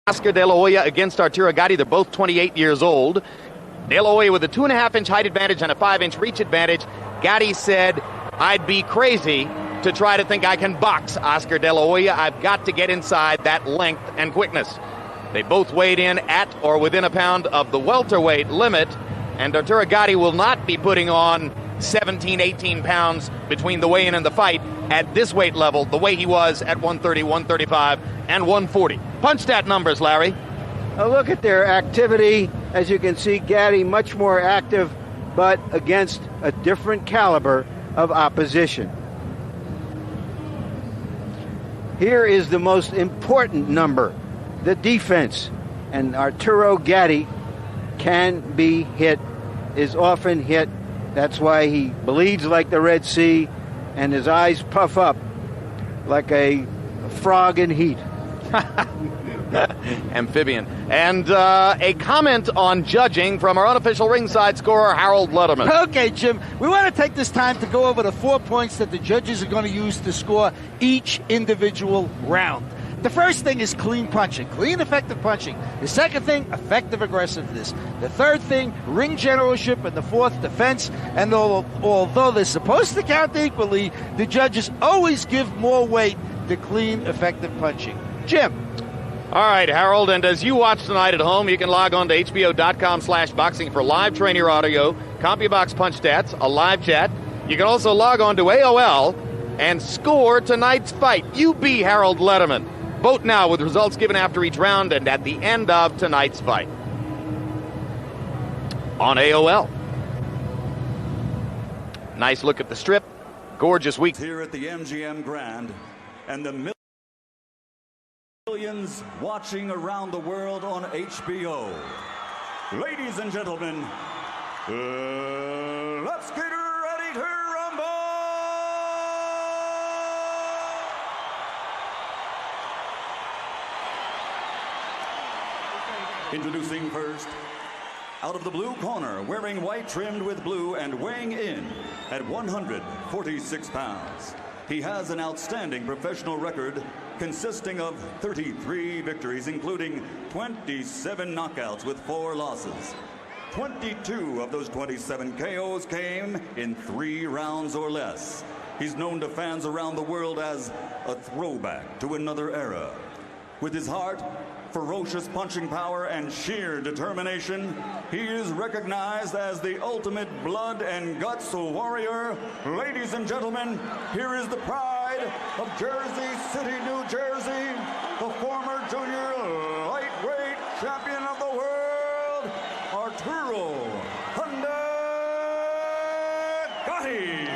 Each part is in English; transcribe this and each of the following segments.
Oscar De La Hoya against Arturo Gatti. They're both 28 years old. De La Hoya with a 2.5-inch height advantage and a 5-inch reach advantage. Gatti said, "I'd be crazy to try to think I can box Oscar De La Hoya. I've got to get inside that length and quickness." They both weighed in at or within a pound of the welterweight limit, and Arturo Gatti will not be putting on 17, 18 pounds between the weigh-in and the fight at this weight level, the way he was at 130, 135, and 140. Punch stat numbers, Larry. A look at their activity. As you can see, Gatti much more active, but against a different caliber of opposition. Here is the most important number, the defense. And Arturo Gatti can be hit, is often hit. That's why he bleeds like the Red Sea and his eyes puff up like a frog in heat. Amphibian. And a comment on judging from our unofficial ringside scorer, Harold Letterman. Okay, Jim, we want to take this time to go over the 4 points that the judges are going to use to score each individual round. The first thing is clean punching, clean, effective punching. The second thing, effective aggressiveness. The third thing, ring generalship. And the fourth, defense. And although they're supposed to count equally, the judges always give more weight to clean, effective punching. Jim. All right, Harold, and as you watch tonight at home, you can log on to hbo.com/boxing for live trainer audio, CompuBox punch stats, a live chat. You can also log on to AOL and score tonight's fight. You be Harold Letterman. Vote now with results given after each round and at the end of tonight's fight. On AOL. Nice look at the strip. Gorgeous week. Here at the MGM Grand, and the millions watching around the world on HBO. Ladies and gentlemen, let's get ready to rumble! Introducing first, out of the blue corner, wearing white trimmed with blue and weighing in at 146 pounds. He has an outstanding professional record consisting of 33 victories, including 27 knockouts with 4 losses. 22 of those 27 KOs came in 3 rounds or less. He's known to fans around the world as a throwback to another era. With his heart, ferocious punching power, and sheer determination, he is recognized as the ultimate blood and guts warrior. Ladies and gentlemen, here is the pride of Jersey City, New Jersey, the former junior lightweight champion of the world, Arturo Gatti.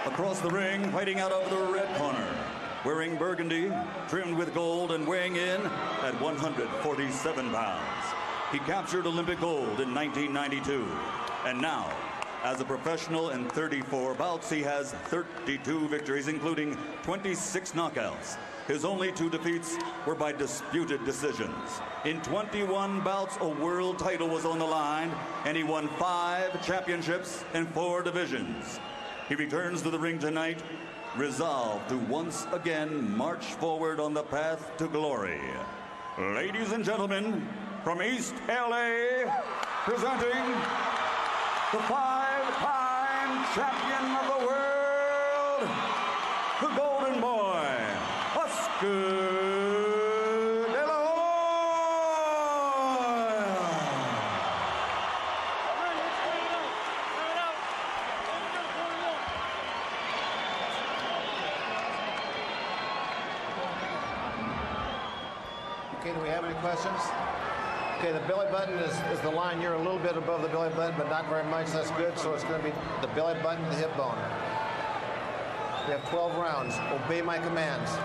Across the ring, fighting out of the red corner, wearing burgundy, trimmed with gold and weighing in at 147 pounds. He captured Olympic gold in 1992. And now, as a professional in 34 bouts, he has 32 victories, including 26 knockouts. His only 2 defeats were by disputed decisions. In 21 bouts, a world title was on the line, and he won 5 championships in 4 divisions. He returns to the ring tonight, resolved to once again march forward on the path to glory. Ladies and gentlemen, from East LA, presenting the 5-time champion of the world, the Golden Boy, Oscar De La Hoya. Okay, do we have any questions? Okay, the belly button is the line. You're a little bit above the belly button, but not very much. That's good. So it's going to be the belly button to the hip bone. We have 12 rounds. Obey my commands.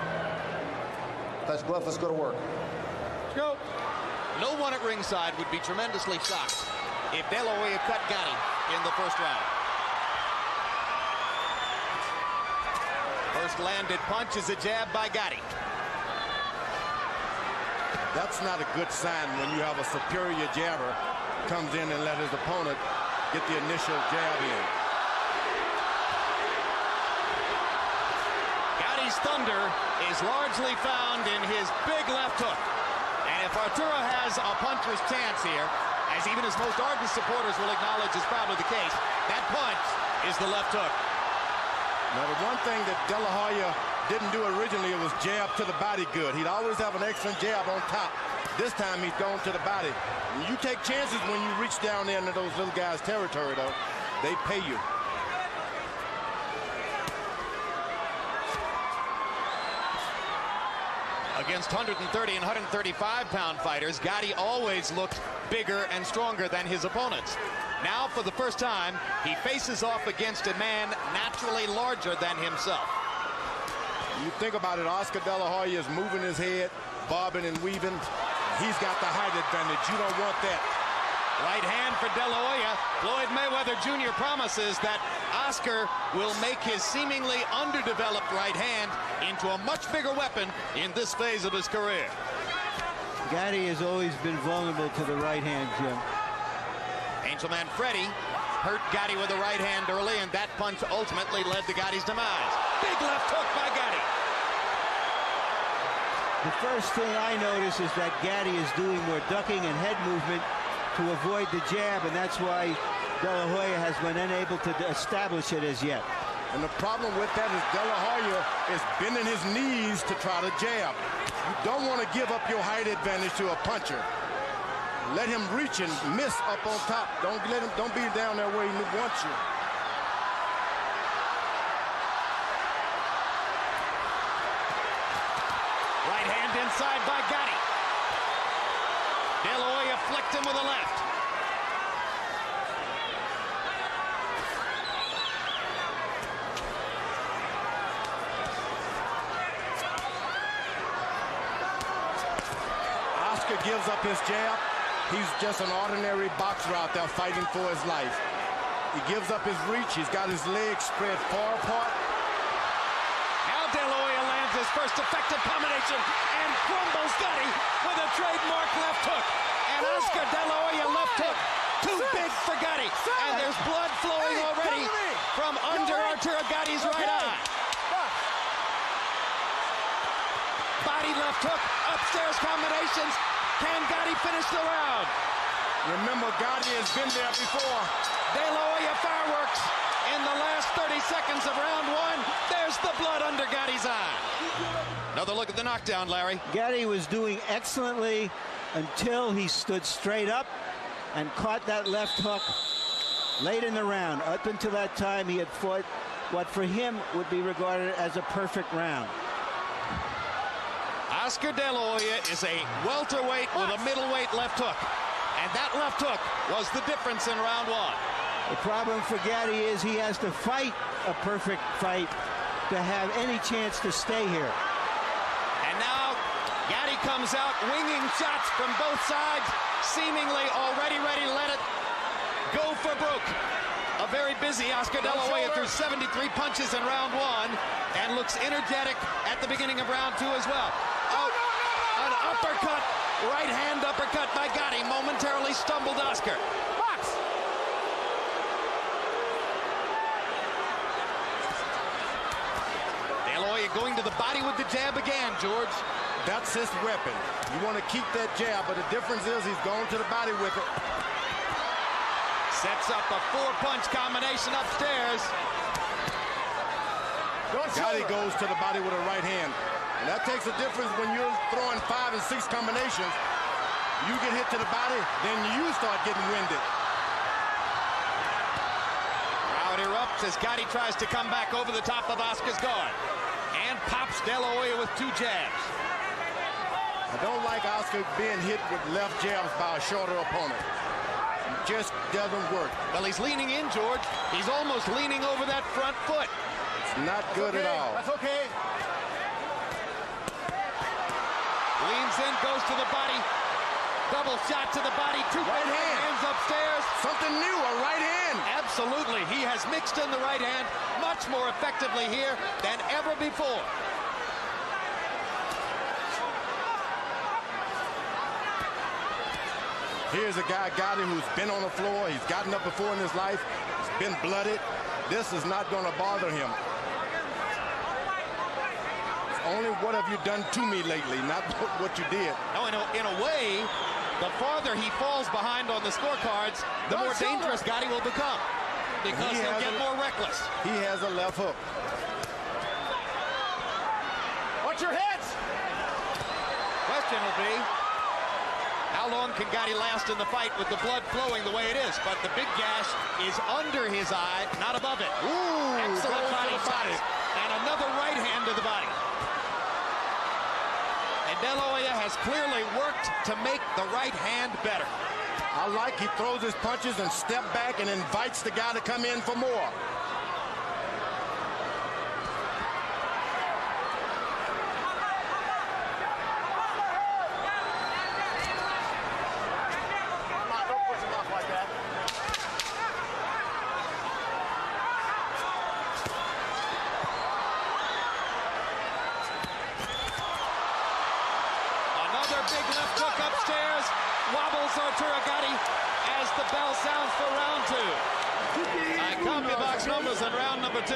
Touch glove. Let's go to work. Let's go. No one at ringside would be tremendously shocked if De La Hoya cut Gatti in the first round. First landed punch is a jab by Gatti. That's not a good sign when you have a superior jabber comes in and let his opponent get the initial jab in. Gatti's thunder is largely found in his big left hook. And if Arturo has a puncher's chance here, as even his most ardent supporters will acknowledge is probably the case, that punch is the left hook. Now, the one thing that De La Hoya didn't do originally was jab to the body good. He'd always have an excellent jab on top. This time he's gone to the body. And you take chances when you reach down there into those little guys' territory, though. They pay you. Against 130 and 135-pound fighters, Gatti always looked bigger and stronger than his opponents. Now, for the first time, he faces off against a man naturally larger than himself. You think about it, Oscar De La Hoya is moving his head, bobbing and weaving. He's got the height advantage. You don't want that. Right hand for De La Hoya. Floyd Mayweather Jr. promises that Oscar will make his seemingly underdeveloped right hand into a much bigger weapon in this phase of his career. Gatti has always been vulnerable to the right hand, Jim. Angel Man Freddie hurt Gatti with the right hand early, and that punch ultimately led to Gatti's demise. Big left hook by Gatti. The first thing I notice is that Gatti is doing more ducking and head movement to avoid the jab, and that's why De La Hoya has been unable to establish it as yet. And the problem with that is De La Hoya is bending his knees to try to jab. You don't want to give up your height advantage to a puncher. Let him reach and miss up on top. Don't be down there where he wants you. Right hand inside by Gatti. De La Hoya flicked him with a left. Oscar gives up his jab. He's just an ordinary boxer out there fighting for his life. He gives up his reach. He's got his legs spread far apart. Now De La Hoya lands his first effective combination and crumbles Gatti with a trademark left hook. And Oscar De La Hoya left hook, too big for Gatti. And there's blood flowing already from under Arturo Gatti's right eye. Body left hook, upstairs combinations. Can Gatti finish the round? Remember, Gatti has been there before. De La Hoya fireworks in the last 30 seconds of round one. There's the blood under Gatti's eye. Another look at the knockdown, Larry. Gatti was doing excellently until he stood straight up and caught that left hook late in the round. Up until that time, he had fought what for him would be regarded as a perfect round. Oscar De La Hoya is a welterweight with a middleweight left hook. And that left hook was the difference in round one. The problem for Gatti is he has to fight a perfect fight to have any chance to stay here. And now Gatti comes out winging shots from both sides, seemingly already ready to let it go for broke. A very busy Oscar De La Hoya threw 73 punches in round one and looks energetic at the beginning of round two as well. An uppercut, right hand uppercut by Gatti momentarily stumbled Oscar. Box! De La Hoya going to the body with the jab again, George. That's his weapon. You want to keep that jab, but the difference is he's going to the body with it. Sets up a four-punch combination upstairs. Gatti goes to the body with a right hand. And that takes a difference when you're throwing 5 and 6 combinations. You get hit to the body, then you start getting winded. Crowd erupts as Gatti tries to come back over the top of Oscar's guard. And pops De La Hoya with two jabs. I don't like Oscar being hit with left jabs by a shorter opponent. It just doesn't work. Well, he's leaning in, George. He's almost leaning over that front foot. It's not good at all. That's okay. Leans in, goes to the body. Double shot to the body. Two right hands upstairs. Something new, a right hand. Absolutely. He has mixed in the right hand much more effectively here than ever before. Here's a guy, Gatti, who's been on the floor. He's gotten up before in his life. He's been blooded. This is not going to bother him. what have you done to me lately, not what you did. No, in a way, the farther he falls behind on the scorecards, the more dangerous Gatti will become because he'll get more reckless. He has a left hook. Watch your heads! Question will be, how long can Gatti last in the fight with the blood flowing the way it is? But the big gash is under his eye, not above it. Ooh, excellent body shot. And another right hand to the body. And De La Hoya has clearly worked to make the right hand better. I like he throws his punches and step back and invites the guy to come in for more. Arturo Gatti as the bell sounds for round 2. I copy box numbers in round number 2.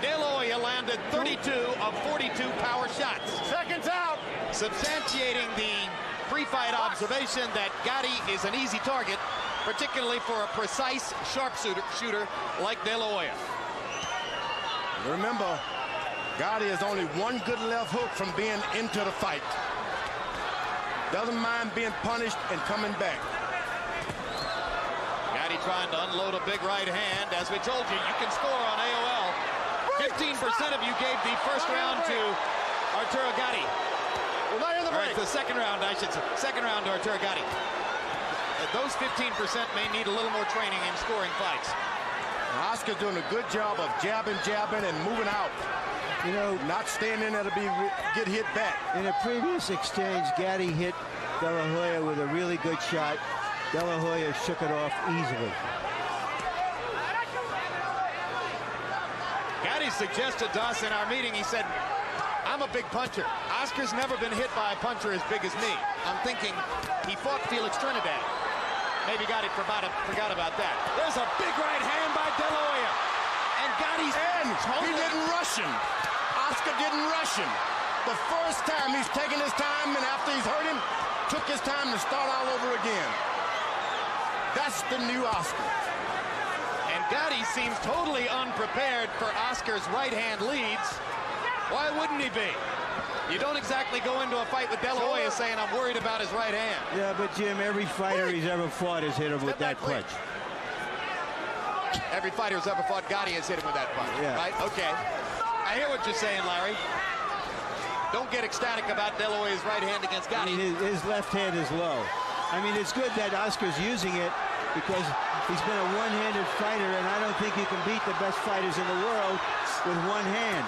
De La Hoya landed 32 of 42 power shots. Seconds out. Substantiating the pre-fight observation that Gatti is an easy target, particularly for a precise sharpshooter like De La Hoya. Remember, Gatti is only one good left hook from being into the fight. Doesn't mind being punished and coming back. Gatti trying to unload a big right hand. As we told you, you can score on AOL. 15% of you gave the first round to Arturo Gatti. We're not in the break. Or the second round, I should say. Second round to Arturo Gatti. Those 15% may need a little more training in scoring fights. Oscar's doing a good job of jabbing, and moving out. You know, not staying in there to get hit back. In a previous exchange, Gatti hit De La Hoya with a really good shot. De La Hoya shook it off easily. Gatti suggested to us in our meeting, he said, I'm a big puncher. Oscar's never been hit by a puncher as big as me. I'm thinking he fought Felix Trinidad. Maybe Gatti forgot about that. There's a big right hand by De La Hoya. And Gatti's... He didn't rush him. Oscar didn't rush him. The first time he's taken his time, and after he's hurt him, took his time to start all over again. That's the new Oscar. And Gatti seems totally unprepared for Oscar's right hand leads. Why wouldn't he be? You don't exactly go into a fight with De La Hoya saying, I'm worried about his right hand. Yeah, but Jim, every fighter he's ever fought has hit him with that punch. Every fighter who's ever fought Gatti has hit him with that punch, right? Okay. I hear what you're saying, Larry. Don't get ecstatic about De La Hoya's right hand against Gatti. I mean, his left hand is low. I mean, it's good that Oscar's using it because he's been a one-handed fighter, and I don't think you can beat the best fighters in the world with one hand.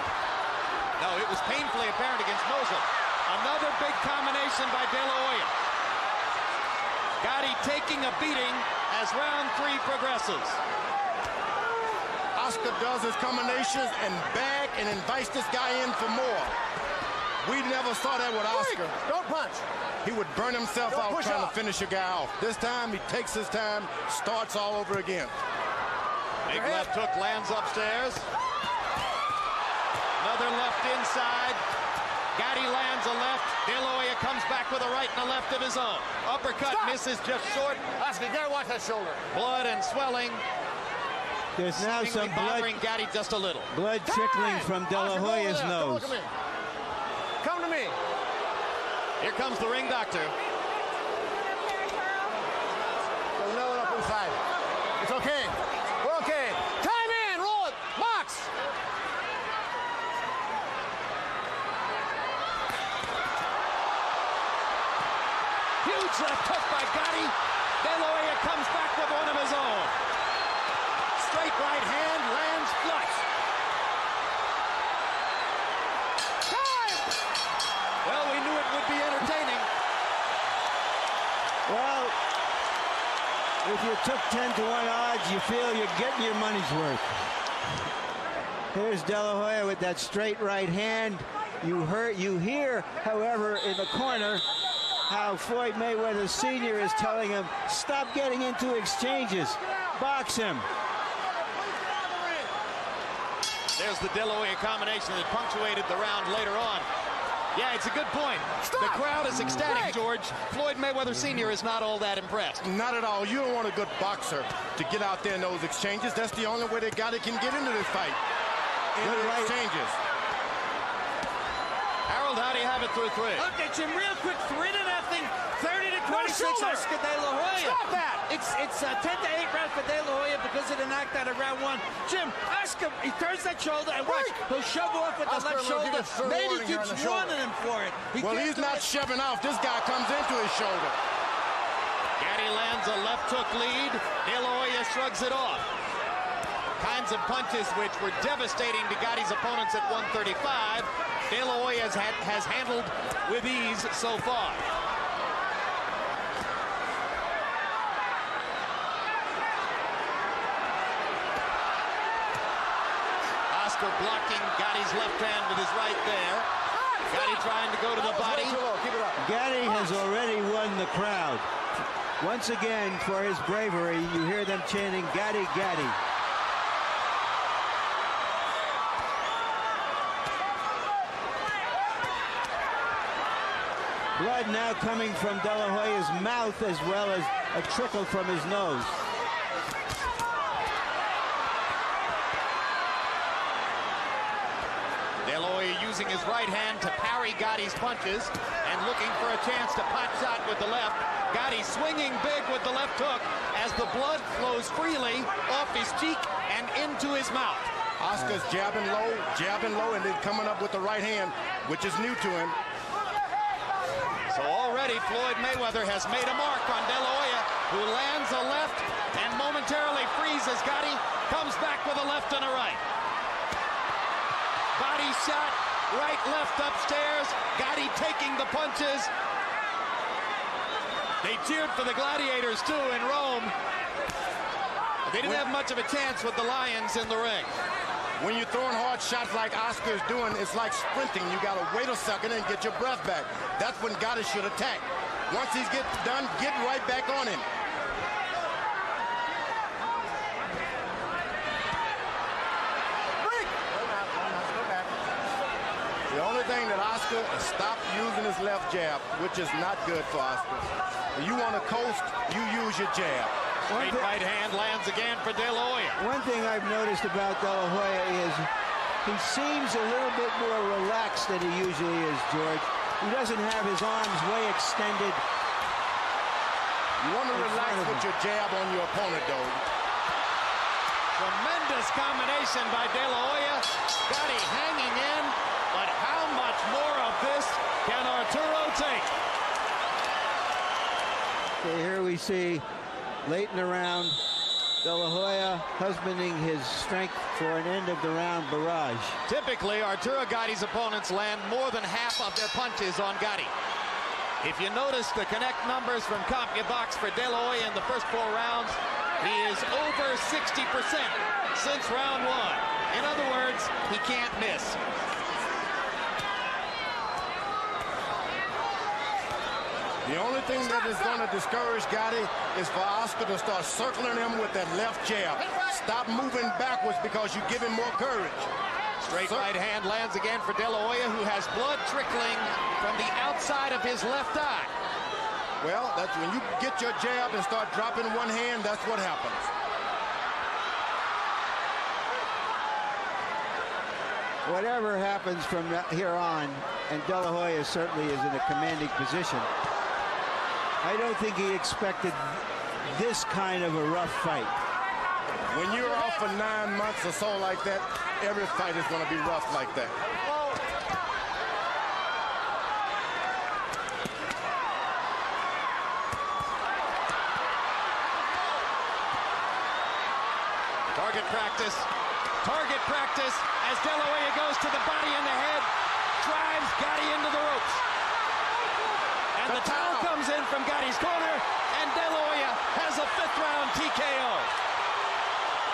No, it was painfully apparent against Mosul. Another big combination by De La Hoya. Gatti taking a beating as round 3 progresses. Oscar does his combinations and back and invites this guy in for more. We never saw that with Oscar. Don't punch. He would burn himself out trying to finish a guy off. This time, he takes his time, starts all over again. Big left hook lands upstairs. Another left inside. Gatti lands a left. De La Hoya comes back with a right and a left of his own. Uppercut misses just short. Oscar, you gotta watch that shoulder. Blood and swelling. There's now some bothering Gatti just a little. Blood trickling from De La Hoya's nose. Come to me. Here comes the ring doctor. There's another one up inside. It's okay. We're okay. Time in. Roll it. Box. Huge left hook by Gatti. De La Hoya comes back with one of his own. Straight right hand lands flush. Time! Well, we knew it would be entertaining. Well, if you took 10-1 odds, you feel you're getting your money's worth. Here's De La Hoya with that straight right hand. You hear, however, in the corner, how Floyd Mayweather Sr. is telling him, stop getting into exchanges. Box him. There's the De La Hoya combination that punctuated the round later on. Yeah, it's a good point. Stop. The crowd is ecstatic, Break. George. Floyd Mayweather Sr. is not all that impressed. Not at all. You don't want a good boxer to get out there in those exchanges. That's the only way that Gatti can get into this fight. In the exchanges. Harold, how do you have it through 3? Okay, Jim, real quick, 3-0, 30-26, Oscar De La Hoya. Stop that! It's 10-8 round for De La Hoya because of the knockdown of round 1. Jim, Oscar, he turns that shoulder and watch, he'll shove off with the left shoulder. Maybe keeps warning him for it. Well, he's not shoving off. This guy comes into his shoulder. Gatti lands a left hook lead. De La Hoya shrugs it off. Kinds of punches which were devastating to Gatti's opponents at 135. De La Hoya has handled with ease so far. Oscar blocking Gatti's left hand with his right there. Gatti trying to go to the body. Gatti has already won the crowd. Once again, for his bravery, you hear them chanting, Gatti, Gatti. Blood now coming from De La Hoya's mouth as well as a trickle from his nose. De La Hoya using his right hand to parry Gatti's punches and looking for a chance to pot shot with the left. Gatti swinging big with the left hook as the blood flows freely off his cheek and into his mouth. Oscar's jabbing low, and then coming up with the right hand, which is new to him. So already Floyd Mayweather has made a mark on De La Hoya, who lands a left and momentarily freezes. Gatti comes back with a left and a right. Body shot, right, left, upstairs. Gatti taking the punches. They cheered for the Gladiators, too, in Rome. They didn't have much of a chance with the Lions in the ring. When you're throwing hard shots like Oscar's doing, it's like sprinting. You got to wait a second and get your breath back. That's when Gatti should attack. Once he's done, get right back on him. The only thing that Oscar stopped using his left jab, which is not good for Oscar. When you want to coast, you use your jab. Straight right hand lands again for De La Hoya. One thing I've noticed about De La Hoya is he seems a little bit more relaxed than he usually is, George. He doesn't have his arms way extended. You want to relax with your jab on your opponent, though. Tremendous combination by De La Hoya. Gatti hanging in, but how much more of this can Arturo take? Okay, here we see late in the round, De La Hoya husbanding his strength for an end of the round barrage. Typically, Arturo Gatti's opponents land more than half of their punches on Gatti. If you notice the connect numbers from CompuBox for De La Hoya in the first 4 rounds, he is over 60% since round 1. In other words, he can't miss. The only thing that is going to discourage Gatti is for Oscar to start circling him with that left jab. Stop moving backwards because you give him more courage. Straight right hand lands again for De La Hoya, who has blood trickling from the outside of his left eye. Well, that's when you get your jab and start dropping one hand, that's what happens. Whatever happens from here on, and De La Hoya certainly is in a commanding position, I don't think he expected this kind of a rough fight. When you're off for 9 months or so like that, every fight is going to be rough like that. Target practice as De La Hoya goes to the body and the head, drives Gatti into the ropes. And the towel comes in from Gatti's corner, and De La Hoya has a 5th round TKO.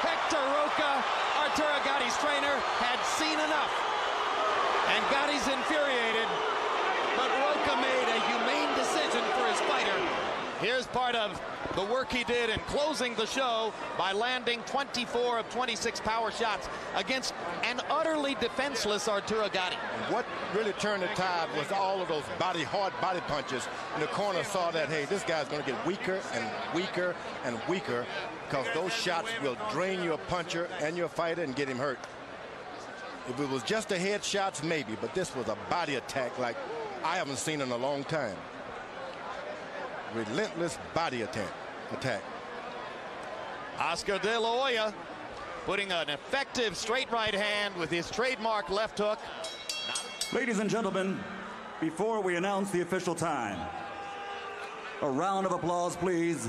Hector Roca, Arturo Gatti's trainer, had seen enough. And Gatti's infuriated, but Roca made a humane decision for his fighter Here's part of the work he did in closing the show by landing 24 of 26 power shots against an utterly defenseless Arturo Gatti. What really turned the tide was all of those hard body punches. And the corner saw that, hey, this guy's going to get weaker and weaker and weaker because those shots will drain your puncher and your fighter and get him hurt. If it was just a head shots, maybe, but this was a body attack like I haven't seen in a long time. Relentless body attack. Oscar De La Hoya putting an effective straight right hand with his trademark left hook. Ladies and gentlemen, before we announce the official time, a round of applause, please,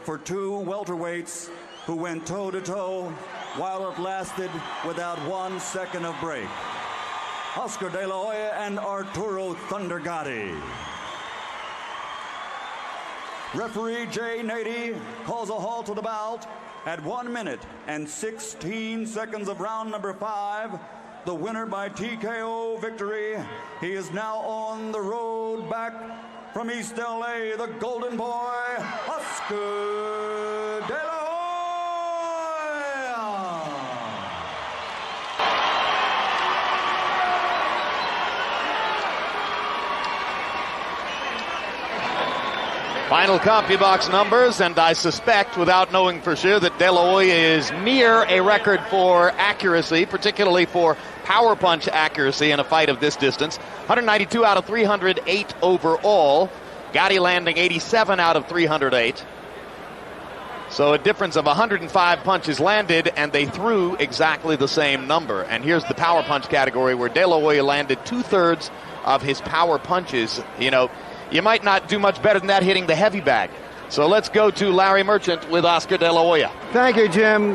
for two welterweights who went toe-to-toe while it lasted without 1 second of break. Oscar De La Hoya and Arturo Thunder Gatti. Referee Jay Nady calls a halt to the bout at 1 minute and 16 seconds of round number 5. The winner by TKO victory. He is now on the road back from East LA, the Golden Boy, Oscar De La Hoya. Final CompuBox numbers, and I suspect, without knowing for sure, that De La Hoya is near a record for accuracy, particularly for power punch accuracy in a fight of this distance. 192 out of 308 overall. Gatti landing 87 out of 308. So a difference of 105 punches landed, and they threw exactly the same number. And here's the power punch category where De La Hoya landed 2/3 of his power punches. You know, you might not do much better than that hitting the heavy bag. So let's go to Larry Merchant with Oscar De La Hoya. Thank you, Jim.